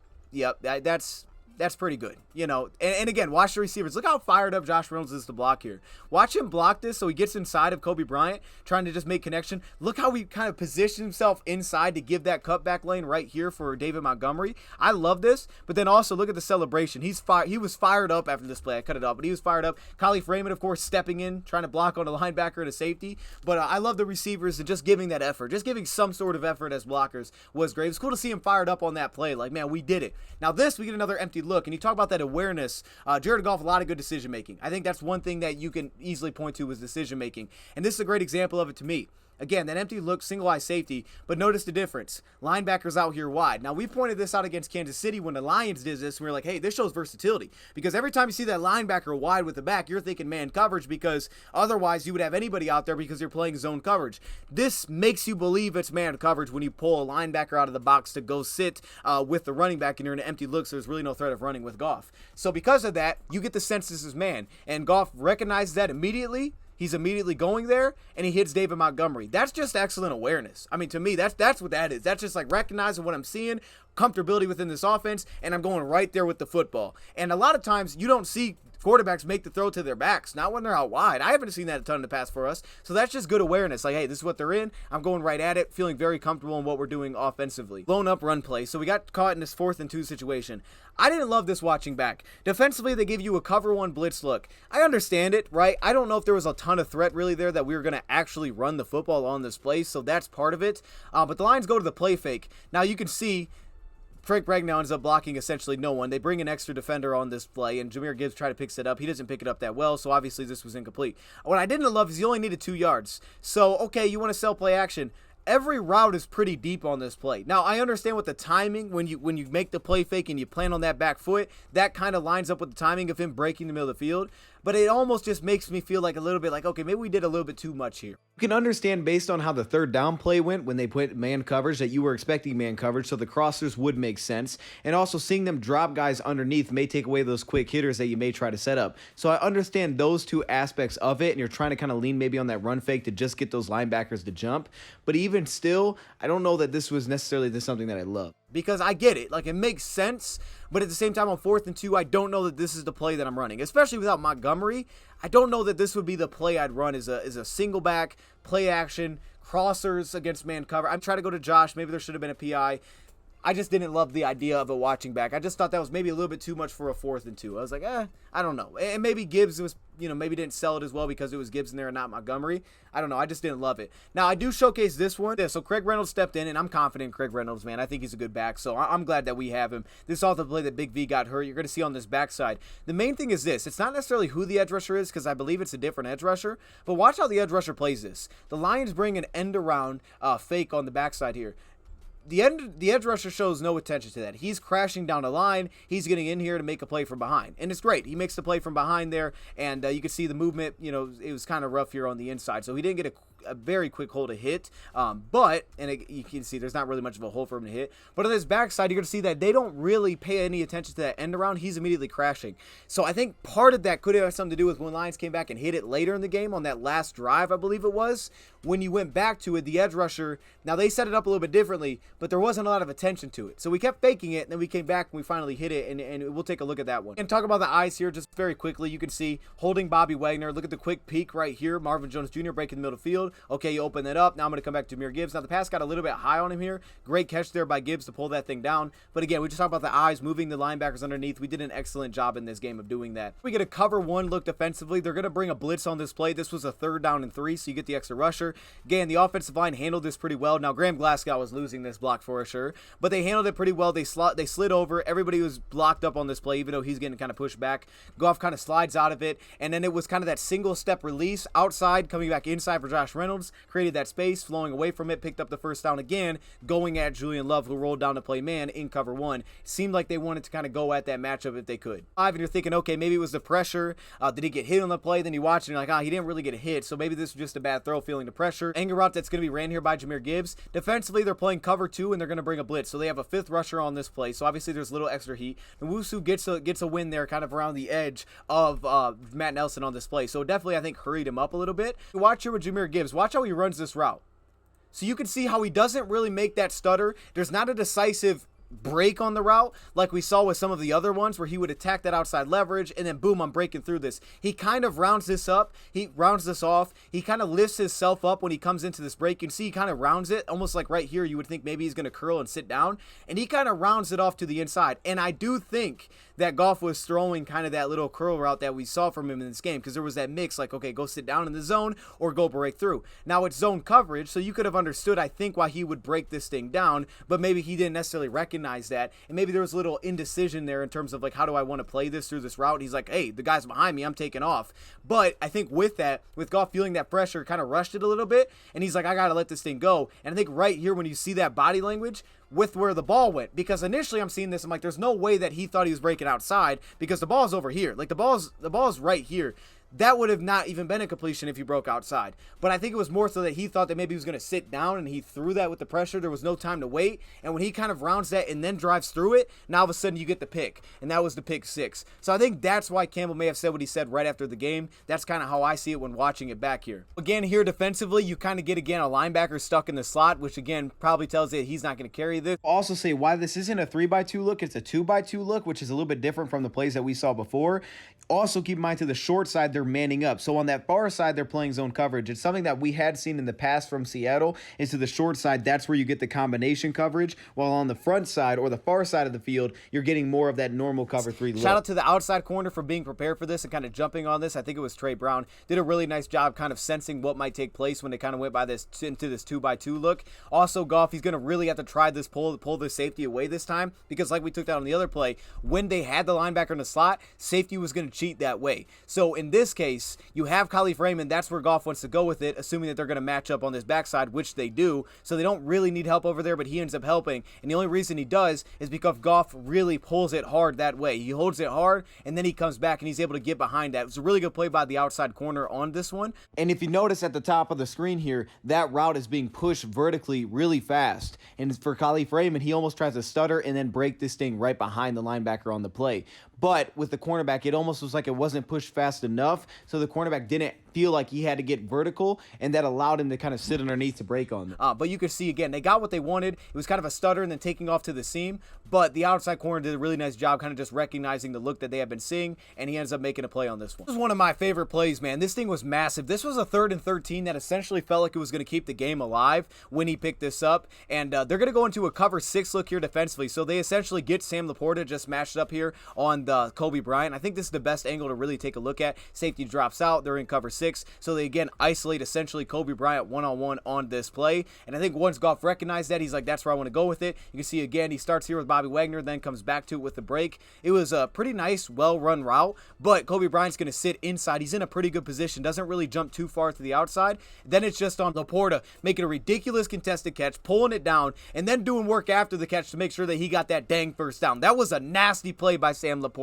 That's that's pretty good, you know. And again, watch the receivers. Look how fired up Josh Reynolds is to block here. Watch him block this so he gets inside of Kobe Bryant, trying to just make connection. Look how he kind of positions himself inside to give that cutback lane right here for David Montgomery. I love this, but then also look at the celebration. He was fired up after this play. I cut it off, but he was fired up. Khalif Raymond, of course, stepping in, trying to block on a linebacker and a safety. But I love the receivers and just giving that effort. Just giving some sort of effort as blockers was great. It was cool to see him fired up on that play. Like, man, we did it. Now this, we get another empty look, and you talk about that awareness. Jared Goff, a lot of good decision making. I think that's one thing that you can easily point to was decision making, and this is a great example of it to me. Again, that empty look, single eye safety, but notice the difference. Linebackers out here wide. Now, we pointed this out against Kansas City when the Lions did this, and we were like, hey, this shows versatility. Because every time you see that linebacker wide with the back, you're thinking man coverage, because otherwise you would have anybody out there because you're playing zone coverage. This makes you believe it's man coverage when you pull a linebacker out of the box to go sit with the running back, and you're in an empty look, so there's really no threat of running with Goff. So because of that, you get the sense this is man. And Goff recognizes that immediately. He's immediately going there, and he hits David Montgomery. That's just excellent awareness. I mean, to me, that's what that is. That's just like recognizing what I'm seeing, comfortability within this offense, and I'm going right there with the football. And a lot of times, you don't see quarterbacks make the throw to their backs, not when they're out wide. I haven't seen that a ton in the past for us. So that's just good awareness. Like, hey, this is what they're in. I'm going right at it, feeling very comfortable in what we're doing offensively. Blown up run play. So we got caught in this 4th and 2 situation. I didn't love this watching back. Defensively, they give you a cover 1 blitz look. I understand it, right? I don't know if there was a ton of threat really there that we were going to actually run the football on this play, so that's part of it. But the Lions go to the play fake. Now you can see Frank Ragnow ends up blocking essentially no one. They bring an extra defender on this play, and Jahmyr Gibbs try to pick it up. He doesn't pick it up that well, so obviously this was incomplete. What I didn't love is he only needed 2 yards. So, okay, you want to sell play action. Every route is pretty deep on this play. Now, I understand with the timing, when you make the play fake and you plan on that back foot, that kind of lines up with the timing of him breaking the middle of the field. But it almost just makes me feel like a little bit like, okay, maybe we did a little bit too much here. You can understand based on how the 3rd down play went when they put man coverage that you were expecting man coverage, so the crossers would make sense. And also seeing them drop guys underneath may take away those quick hitters that you may try to set up. So I understand those 2 aspects of it, and you're trying to kind of lean maybe on that run fake to just get those linebackers to jump. But even still, I don't know that this was necessarily something that I love. Because I get it, like it makes sense, but at the same time on 4th and 2, I don't know that this is the play that I'm running, especially without Montgomery. I don't know that this would be the play I'd run as a single back, play action, crossers against man cover. I'm trying to go to Josh, maybe there should have been a PI. I just didn't love the idea of a watching back. I just thought that was maybe a little bit too much for a 4th and 2. I was like, I don't know. And maybe Gibbs was, maybe didn't sell it as well because it was Gibbs in there and not Montgomery. I don't know. I just didn't love it. Now, I do showcase this one. So Craig Reynolds stepped in, and I'm confident in Craig Reynolds, man. I think he's a good back, so I'm glad that we have him. This is also the play that Big V got hurt. You're going to see on this backside. The main thing is this. It's not necessarily who the edge rusher is because I believe it's a different edge rusher, but watch how the edge rusher plays this. The Lions bring an end-around fake on the backside here. The edge rusher shows no attention to that. He's crashing down the line. He's getting in here to make a play from behind. And it's great. He makes the play from behind there, and you can see the movement. It was kind of rough here on the inside. So he didn't get a very quick hole to hit. You can see there's not really much of a hole for him to hit. But on this backside, you're going to see that they don't really pay any attention to that end around. He's immediately crashing. So I think part of that could have something to do with when Lions came back and hit it later in the game on that last drive, I believe it was. When you went back to it, the edge rusher, now they set it up a little bit differently, but there wasn't a lot of attention to it. So we kept faking it, and then we came back and we finally hit it, and we'll take a look at that one. And talk about the eyes here just very quickly. You can see holding Bobby Wagner. Look at the quick peek right here. Marvin Jones Jr. breaking the middle of the field. Okay, you open that up. Now I'm going to come back to Jahmyr Gibbs. Now the pass got a little bit high on him here. Great catch there by Gibbs to pull that thing down. But again, we just talked about the eyes, moving the linebackers underneath. We did an excellent job in this game of doing that. We get a cover 1 look defensively. They're going to bring a blitz on this play. This was a 3rd down and 3, so you get the extra rusher. Again, the offensive line handled this pretty well. Now Graham Glasgow was losing this block for sure, but they handled it pretty well. They slid over. Everybody was blocked up on this play, even though he's getting kind of pushed back. Goff kind of slides out of it, and then it was kind of that single step release outside, coming back inside for Josh Reynolds, created that space, flowing away from it, picked up the 1st down again, going at Julian Love, who rolled down to play man in cover 1. Seemed like they wanted to kind of go at that matchup if they could. And you're thinking, okay, maybe it was the pressure. Did he get hit on the play? Then you watch and you're like, he didn't really get a hit, so maybe this was just a bad throw, feeling the pressure. Anger route that's going to be ran here by Jahmyr Gibbs. Defensively, they're playing cover 2, and they're going to bring a blitz, so they have a 5th rusher on this play, so obviously there's a little extra heat. Nwosu gets a win there kind of around the edge of Matt Nelson on this play, so definitely I think hurried him up a little bit. Watch here with Jahmyr Gibbs. Watch how he runs this route. So you can see how he doesn't really make that stutter. There's not a decisive break on the route like we saw with some of the other ones where he would attack that outside leverage and then boom, I'm breaking through this. He kind of rounds this up. He rounds this off. He kind of lifts himself up when he comes into this break. You can see he kind of rounds it almost like right here. You would think maybe he's going to curl and sit down, and he kind of rounds it off to the inside. And I do think that Goff was throwing kind of that little curl route that we saw from him in this game, because there was that mix like, okay, go sit down in the zone or go break through. Now it's zone coverage, so you could have understood, I think, why he would break this thing down, but maybe he didn't necessarily recognize that, and maybe there was a little indecision there in terms of like, how do I want to play this through this route? And he's like, hey, the guy's behind me, I'm taking off. But I think with that, with Goff feeling that pressure, kind of rushed it a little bit, and he's like, I gotta let this thing go. And I think right here when you see that body language with where the ball went, because initially I'm seeing this, I'm like, there's no way that he thought he was breaking outside, because the ball's over here, like the ball's right here. That would have not even been a completion if he broke outside. But I think it was more so that he thought that maybe he was going to sit down, and he threw that with the pressure. There was no time to wait. And when he kind of rounds that and then drives through it, now all of a sudden you get the pick. And that was the pick 6. So I think that's why Campbell may have said what he said right after the game. That's kind of how I see it when watching it back here. Again, here defensively, you kind of get, again, a linebacker stuck in the slot, which again probably tells you he's not going to carry this. I'll also say why this isn't a 3x2 look. It's a 2x2 look, which is a little bit different from the plays that we saw before. Also keep in mind, to the short side, they're manning up. So on that far side, they're playing zone coverage. It's something that we had seen in the past from Seattle. Is to the short side, that's where you get the combination coverage. While on the front side or the far side of the field, you're getting more of that normal cover 3 look. Shout out to the outside corner for being prepared for this and kind of jumping on this. I think it was Trey Brown. Did a really nice job kind of sensing what might take place when they kind of went by this into this 2x2 look. Also, Goff, he's going to really have to try this pull the safety away this time, because like we took that on the other play, when they had the linebacker in the slot, safety was going to cheat that way. So in this case, you have Khalif Raymond. That's where Goff wants to go with it, assuming that they're going to match up on this backside, which they do. So they don't really need help over there, but he ends up helping. And the only reason he does is because Goff really pulls it hard that way. He holds it hard, and then he comes back, and he's able to get behind that. It was a really good play by the outside corner on this one. And if you notice at the top of the screen here, that route is being pushed vertically really fast. And for Khalif Raymond, he almost tries to stutter and then break this thing right behind the linebacker on the play. But with the cornerback, it almost was like it wasn't pushed fast enough, so the cornerback didn't feel like he had to get vertical, and that allowed him to kind of sit underneath to break on them. But you could see, again, they got what they wanted. It was kind of a stutter and then taking off to the seam, but the outside corner did a really nice job kind of just recognizing the look that they had been seeing, and he ends up making a play on this one. This was one of my favorite plays, man. This thing was massive. This was a 3rd and 13 that essentially felt like it was going to keep the game alive when he picked this up, and they're going to go into a cover 6 look here defensively, so they essentially get Sam Laporta just matched up here on the Kobe Bryant. I think this is the best angle to really take a look at. Safety drops out. They're in cover 6, so they again isolate essentially Kobe Bryant one-on-one on this play. And I think once Goff recognized that, he's like, that's where I want to go with it. You can see again, he starts here with Bobby Wagner, then comes back to it with the break. It was a pretty nice, well-run route, but Kobe Bryant's going to sit inside. He's in a pretty good position, doesn't really jump too far to the outside. Then it's just on Laporta making a ridiculous contested catch, pulling it down, and then doing work after the catch to make sure that he got that dang first down. That was a nasty play by Sam Laporta.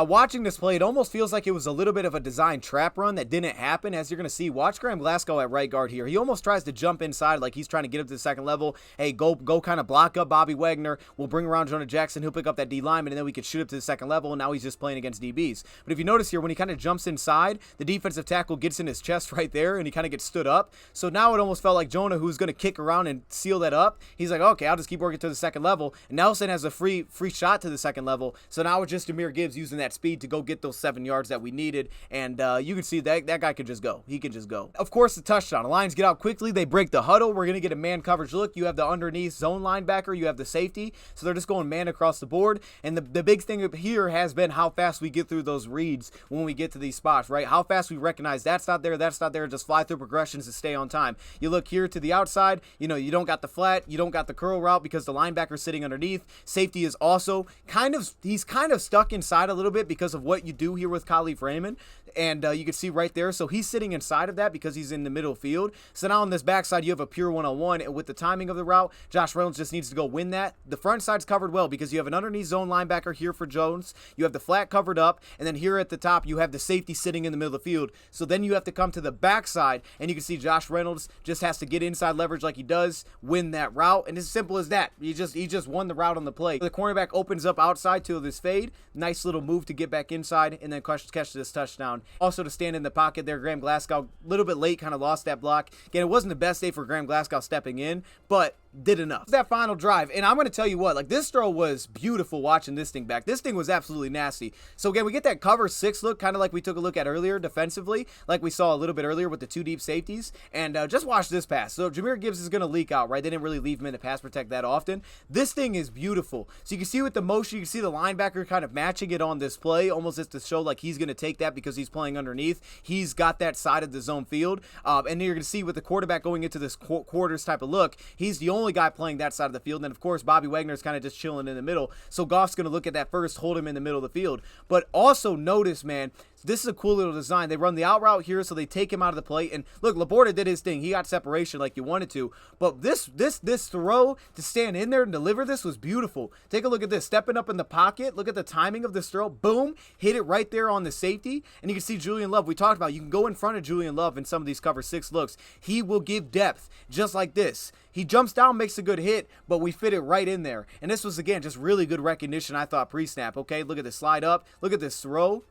Watching this play, it almost feels like it was a little bit of a design trap run that didn't happen. As you're going to see, watch Graham Glasgow at right guard here. He almost tries to jump inside like he's trying to get up to the second level. Hey, go kind of block up Bobby Wagner. We'll bring around Jonah Jackson. He'll pick up that D lineman, and then we could shoot up to the second level, and now he's just playing against DBs. But if you notice here, when he kind of jumps inside, the defensive tackle gets in his chest right there, and he kind of gets stood up. So now it almost felt like Jonah, who's going to kick around and seal that up, he's like, okay, I'll just keep working to the second level. And Nelson has a free shot to the second level. So now it's just Jahmyr Gibbs using that speed to go get those 7 yards that we needed, and you can see that guy could just go. He can just go. Of course, the touchdown. The Lions get out quickly. They break the huddle. We're going to get a man coverage look. You have the underneath zone linebacker. You have the safety. So they're just going man across the board, and the big thing up here has been how fast we get through those reads when we get to these spots, right? How fast we recognize that's not there, just fly through progressions to stay on time. You look here to the outside, you don't got the flat, you don't got the curl route because the linebacker's sitting underneath. Safety is also he's kind of stuck inside a little bit because of what you do here with Khalif Raymond, and you can see right there, so he's sitting inside of that because he's in the middle field. So now on this backside, you have a pure one-on-one, and with the timing of the route, Josh Reynolds just needs to go win that. The front side's covered well because you have an underneath zone linebacker here for Jones, you have the flat covered up, and then here at the top, you have the safety sitting in the middle of the field. So then you have to come to the backside, and you can see Josh Reynolds just has to get inside leverage like he does, win that route, and it's as simple as that. He just won the route on the play. The cornerback opens up outside to this fade, nice little move to get back inside and then catch this touchdown. Also to stand in the pocket there, Graham Glasgow, a little bit late, kind of lost that block. Again, it wasn't the best day for Graham Glasgow stepping in, but did enough. That final drive, and I'm going to tell you what, like, this throw was beautiful watching this thing back. This thing was absolutely nasty. So again, we get that cover 6 look, kind of like we took a look at earlier defensively, like we saw a little bit earlier with the 2 deep safeties, and just watch this pass. So Jahmyr Gibbs is going to leak out, right? They didn't really leave him in the pass protect that often. This thing is beautiful. So you can see with the motion, you can see the linebacker kind of matching it on this play, almost as to show like he's going to take that because he's playing underneath. He's got that side of the zone field, and then you're going to see with the quarterback going into this quarters type of look, he's the only guy playing that side of the field. And then of course Bobby Wagner's kind of just chilling in the middle, so Goff's going to look at that first, hold him in the middle of the field. But also notice, man, this is a cool little design. They run the out route here, so they take him out of the play. And look, Laporta did his thing. He got separation like you wanted to. But this throw to stand in there and deliver this was beautiful. Take a look at this. Stepping up in the pocket. Look at the timing of this throw. Boom. Hit it right there on the safety. And you can see Julian Love. We talked about you can go in front of Julian Love in some of these cover 6 looks. He will give depth just like this. He jumps down, makes a good hit, but we fit it right in there. And this was, again, just really good recognition, I thought, pre-snap. Okay, look at this slide up. Look at this throw.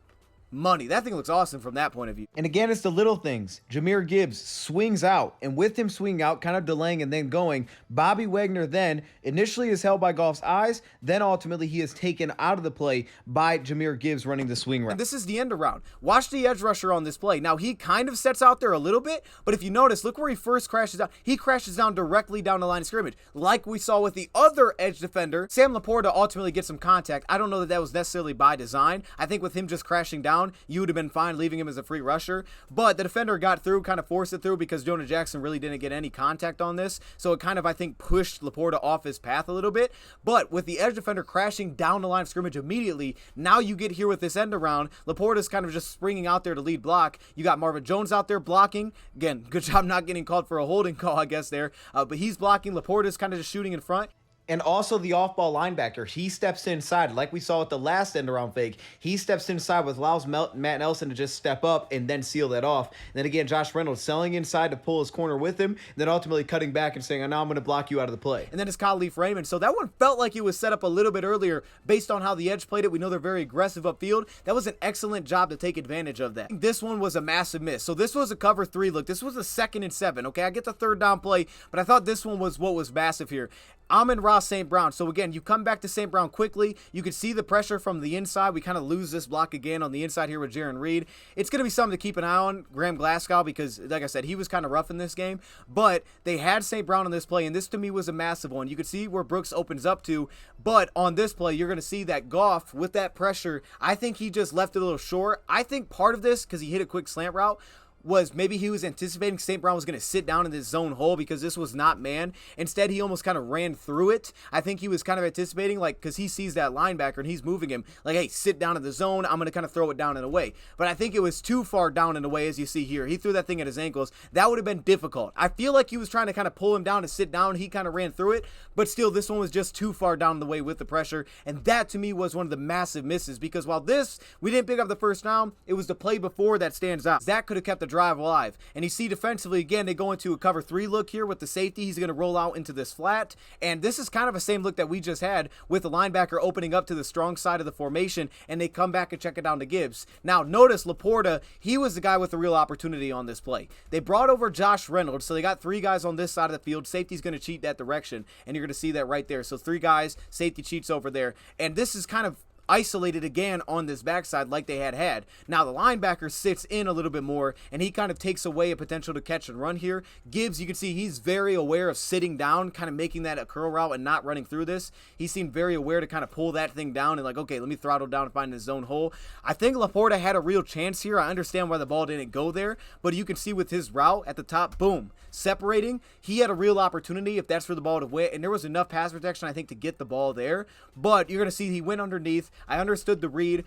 Money. That thing looks awesome from that point of view. And again, it's the little things. Jahmyr Gibbs swings out, and with him swinging out, kind of delaying and then going, Bobby Wagner then initially is held by Goff's eyes, then ultimately he is taken out of the play by Jahmyr Gibbs running the swing route. And this is the end around. Watch the edge rusher on this play. Now, he kind of sets out there a little bit, but if you notice, look where he first crashes down. He crashes down directly down the line of scrimmage, like we saw with the other edge defender. Sam Laporta ultimately gets some contact. I don't know that was necessarily by design. I think with him just crashing down, you would have been fine leaving him as a free rusher, but the defender got through, kind of forced it through because Jonah Jackson really didn't get any contact on this, so it kind of, I think, pushed Laporta off his path a little bit. But with the edge defender crashing down the line of scrimmage immediately, now you get here with this end around. Laporta's kind of just springing out there to lead block. You got Marvin Jones out there blocking. Again, good job not getting called for a holding call, I guess, there, but he's blocking. Laporta's kind of just shooting in front. And also the off-ball linebacker, he steps inside, like we saw with the last end-around fake. He steps inside, which allows Matt Nelson to just step up and then seal that off. And then again, Josh Reynolds selling inside to pull his corner with him, and then ultimately cutting back and saying, now I'm going to block you out of the play. And then it's Kyle Leaf Raymond. So that one felt like it was set up a little bit earlier based on how the edge played it. We know they're very aggressive upfield. That was an excellent job to take advantage of that. This one was a massive miss. So this was a cover 3 look. This was a 2nd and 7. Okay, I get the 3rd down play, but I thought this one was what was massive here. Amon-Ra St. Brown. So again, you come back to St. Brown quickly. You can see the pressure from the inside. We kind of lose this block again on the inside here with Jaron Reed. It's going to be something to keep an eye on, Graham Glasgow, because like I said, he was kind of rough in this game. But they had St. Brown on this play, and this to me was a massive one. You could see where Brooks opens up to, but on this play, you're going to see that Goff, with that pressure, I think he just left it a little short. I think part of this, because he hit a quick slant route, was maybe he was anticipating St. Brown was going to sit down in this zone hole because this was not man. Instead, he almost kind of ran through it. I think he was kind of anticipating, like, because he sees that linebacker and he's moving him, like, hey, sit down in the zone. I'm going to kind of throw it down and away. But I think it was too far down and away, as you see here. He threw that thing at his ankles. That would have been difficult. I feel like he was trying to kind of pull him down to sit down. He kind of ran through it. But still, this one was just too far down the way with the pressure. And that, to me, was one of the massive misses. Because while this, we didn't pick up the first down, it was the play before that stands out. That could have kept the drive alive. And you see defensively, again, they go into a cover 3 look here with the safety. He's going to roll out into this flat. And this is kind of the same look that we just had with the linebacker opening up to the strong side of the formation. And they come back and check it down to Gibbs. Now, notice Laporta, he was the guy with the real opportunity on this play. They brought over Josh Reynolds. So they got 3 guys on this side of the field. Safety's going to cheat that direction. And you're going to see that right there. So 3 guys, safety cheats over there. And this is kind of isolated again on this backside like they had. Now the linebacker sits in a little bit more, and he kind of takes away a potential to catch and run here. Gibbs, you can see he's very aware of sitting down, kind of making that a curl route and not running through this. He seemed very aware to kind of pull that thing down and like, okay, let me throttle down and find his zone hole. I think Laporta had a real chance here. I understand why the ball didn't go there, but you can see with his route at the top, boom, separating, he had a real opportunity if that's where the ball would have went, and there was enough pass protection, I think, to get the ball there. But you're going to see he went underneath. I understood the read.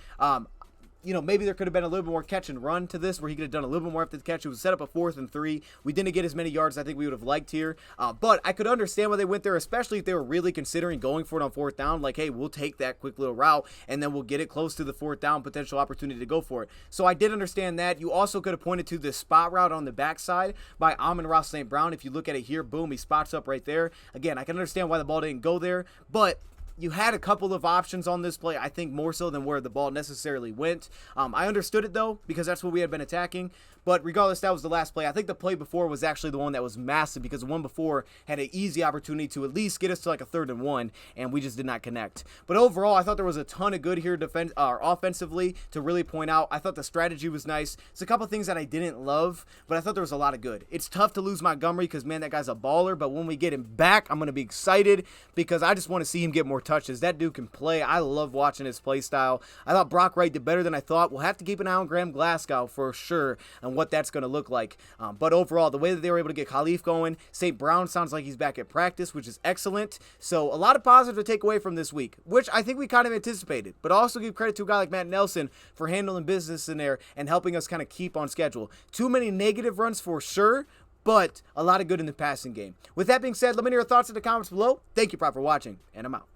You know, maybe there could have been a little bit more catch and run to this where he could have done a little bit more after the catch. It was set up a 4th and 3. We didn't get as many yards as I think we would have liked here. But I could understand why they went there, especially if they were really considering going for it on 4th down. Like, hey, we'll take that quick little route and then we'll get it close to the 4th down potential opportunity to go for it. So I did understand that. You also could have pointed to the spot route on the backside by Amon-Ra St. Brown. If you look at it here, boom, he spots up right there. Again, I can understand why the ball didn't go there, but you had a couple of options on this play, I think more so than where the ball necessarily went. I understood it, though, because that's what we had been attacking. But regardless, that was the last play. I think the play before was actually the one that was massive, because the one before had an easy opportunity to at least get us to like a 3rd and 1, and we just did not connect. But overall, I thought there was a ton of good here offensively to really point out. I thought the strategy was nice. It's a couple things that I didn't love, but I thought there was a lot of good. It's tough to lose Montgomery because, man, that guy's a baller. But when we get him back, I'm going to be excited because I just want to see him get more touches. That dude can play. I love watching his play style. I thought Brock Wright did better than I thought. We'll have to keep an eye on Graham Glasgow for sure and what that's going to look like. But overall, the way that they were able to get Khalif going, St. Brown sounds like he's back at practice, which is excellent. So a lot of positive to take away from this week, which I think we kind of anticipated. But also give credit to a guy like Matt Nelson for handling business in there and helping us kind of keep on schedule. Too many negative runs for sure, but a lot of good in the passing game. With that being said, let me know your thoughts in the comments below. Thank you, Prop, for watching, and I'm out.